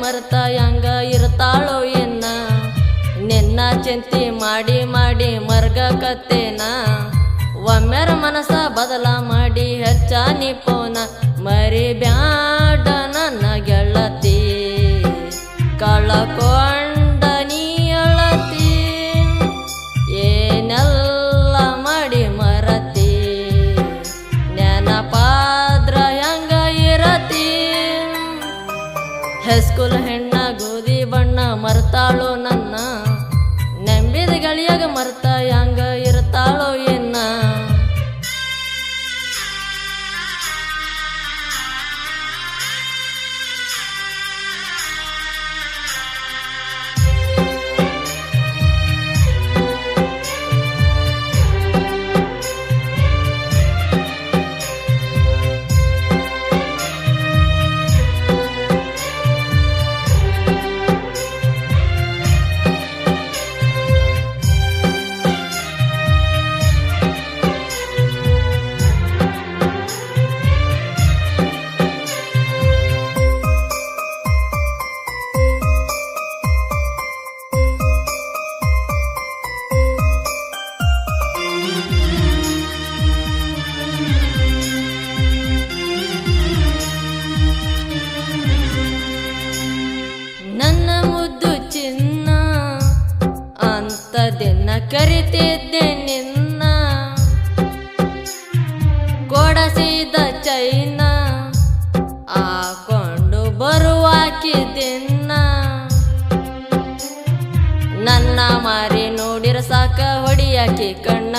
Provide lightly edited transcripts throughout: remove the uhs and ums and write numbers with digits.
ಮರೆತ ಹಂಗ ಇರ್ತಾಳೋ ಎನ್ನ ನಿನ್ನ ಚಿಂತಿ ಮಾಡಿ ಮಾಡಿ ಮರ್ಗಕತ್ತೇನ ಒಮ್ಮೆರ ಮನಸ ಬದಲ ಮಾಡಿ ಹೆಚ್ಚ ನಿಪೋನ ಮರಿಬ್ಯಾಡ ನನ್ನ ಗೆಳತಿ ಕಳಕೊಂಡ ನೀ ಅಳತಿ ಏನೆಲ್ಲ ಮಾಡಿ ಮರತಿ ನೆನಪಾದ್ರ ಹೆಂಗ ಇರತಿ ಹೈಸ್ಕೂಲ್ ಹೆಣ್ಣ ಗೋಧಿ ಬಣ್ಣ ಮರ್ತಾಳೋ ನನ್ನ ನಂಬಿದ ಗಳಿಯಾಗ ಮರ್ತ ಹಂಗ ಇರ್ತಾಳೋ ಎನ್ನ ನನ್ನ ಮುದ್ದು ಚಿನ್ನ ಅಂತ ದಿನ ಕರಿತಿದ್ದೆ ನಿನ್ನ ಕೊಡಸಿದ ಚೈನ ಹಾಕೊಂಡು ಬರುವಾಕಿದ್ದಿನ್ನ ನನ್ನ ಮಾರಿ ನೋಡಿರ ಸಾಕ ಹೊಡಿಯಾಕಿ ಕಣ್ಣ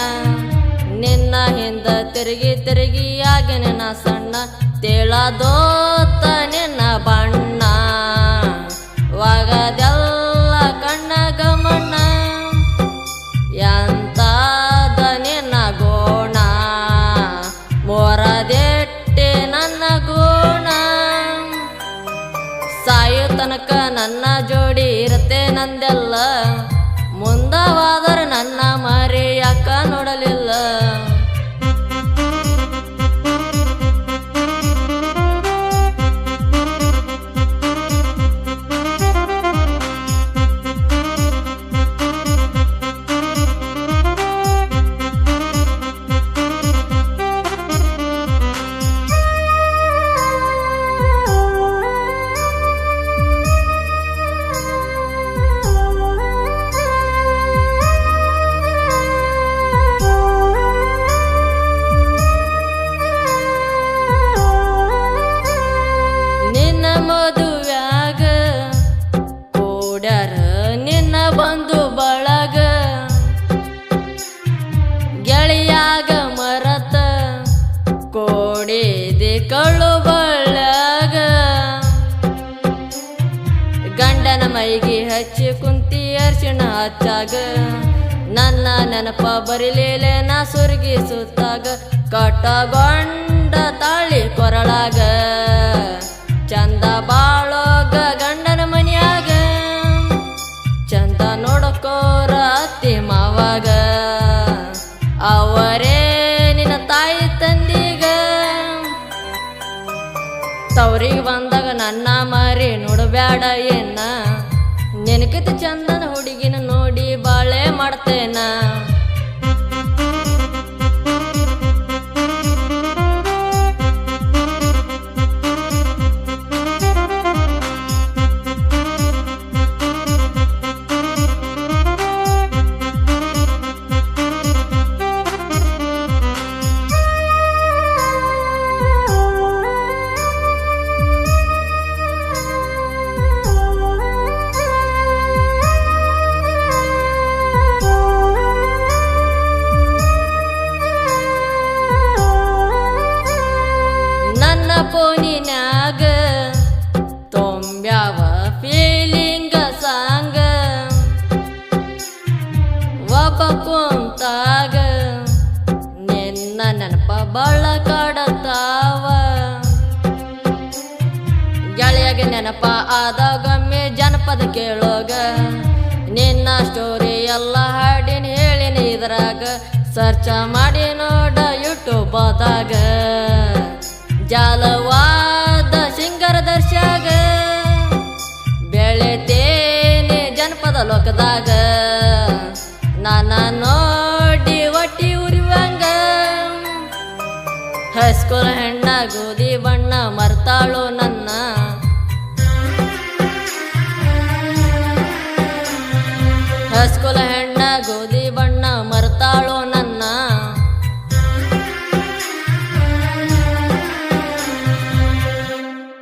ನಿನ್ನ ಹಿಂದ ತಿರುಗಿ ತಿರುಗಿ ಆಗನೆ ನಾ ಸಣ್ಣ ತೇಳದೋತ ನಿನ್ನ ಬಣ್ಣ ವಾಗದೆಲ್ಲ ಕಣ್ಣ ಗಮಣ್ಣ ಎಂತಾದ ನಿನ್ನ ಗೋಣ ಮೋರದೆಟ್ಟೆ ನನ್ನ ಗೋಣ ಸಾಯೋ ತನಕ ನನ್ನ ಜೋಡಿ ಇರತ್ತೆ ನಂದೆಲ್ಲ ಮುಂದವಾದರೆ ನನ್ನ ಮಾರಿ ಯಾಕ ನೋಡಲಿಲ್ಲ ಮದುವ್ಯಾಗ ಕೂಡ್ಯಾರ ನಿನ್ನ ಬಂದು ಬಳಗ ಗೆಳೆಯಾಗ ಮರತ ಕೋಡಿದೆ ಕಳ್ಳು ಬಳ್ಳ್ಯಾಗ ಗಂಡನ ಮೈಗೆ ಹಚ್ಚಿ ಕುಂತಿ ಅರ್ಶಿಣ ಹಚ್ಚಾಗ ನನ್ನ ನೆನಪ ಬರಿಲೇಲೆ ನಾ ಸುರ್ಗಿ ಸುತ್ತಾಗ ಕಟ್ಟಗೊಂಡ ತಾಳಿ ಕೊರಳಾಗ ಚಂದ ಬಾಳೋಗ ಗಂಡನ ಮನ್ಯಾಗ ಚಂದ ನೋಡಕೋರ ಅತ್ತಿ ಮಾವಾಗ ಅವರೇ ನಿನ್ನ ತಾಯಿ ತಂದಿಗ ತವ್ರಿಗೆ ಬಂದಾಗ ನನ್ನ ಮಾರಿ ನೋಡಬ್ಯಾಡ ಏನ ನೆನಕಿತ ಚಂದನ ಹುಡುಗಿನ ನೋಡಿ ಬಾಳೆ ಮಾಡ್ತೇನ ಫೋನಿನ್ಯಾಗ ತೊಂಬ್ಯಾವ ಫೀಲಿಂಗ ಸಾಂಗ ಒಬ್ಬ ಕುಂತಾಗ ನಿನ್ನ ನೆನಪ ಬಾಳ ಕಾಡತಾವ ಗೆಳೆಯಾಗ ನೆನಪ ಆದಾಗೊಮ್ಮೆ ಜನಪದ ಕೇಳೋಗ ನಿನ್ನ ಸ್ಟೋರಿ ಎಲ್ಲ ಹಾಡಿನ ಹೇಳಿನ ಇದ್ರಾಗ ಸರ್ಚ ಮಾಡಿ ನೋಡ ಯೂಟ್ಯೂಬ್ದಾಗ ಜಾಲವಾದ ಸಿಂಗರ ದರ್ಶಾಗ ಹೊಲದಾಗ ನಾನ ನೋಡಿ ಒಟ್ಟಿ ಉರಿವಂಗ ಹೈಸ್ಕೂಲ್ ಹೆಣ್ಣ ಗೋಧಿ ಬಣ್ಣ ಮರ್ತಾಳೋ ನನ್ನ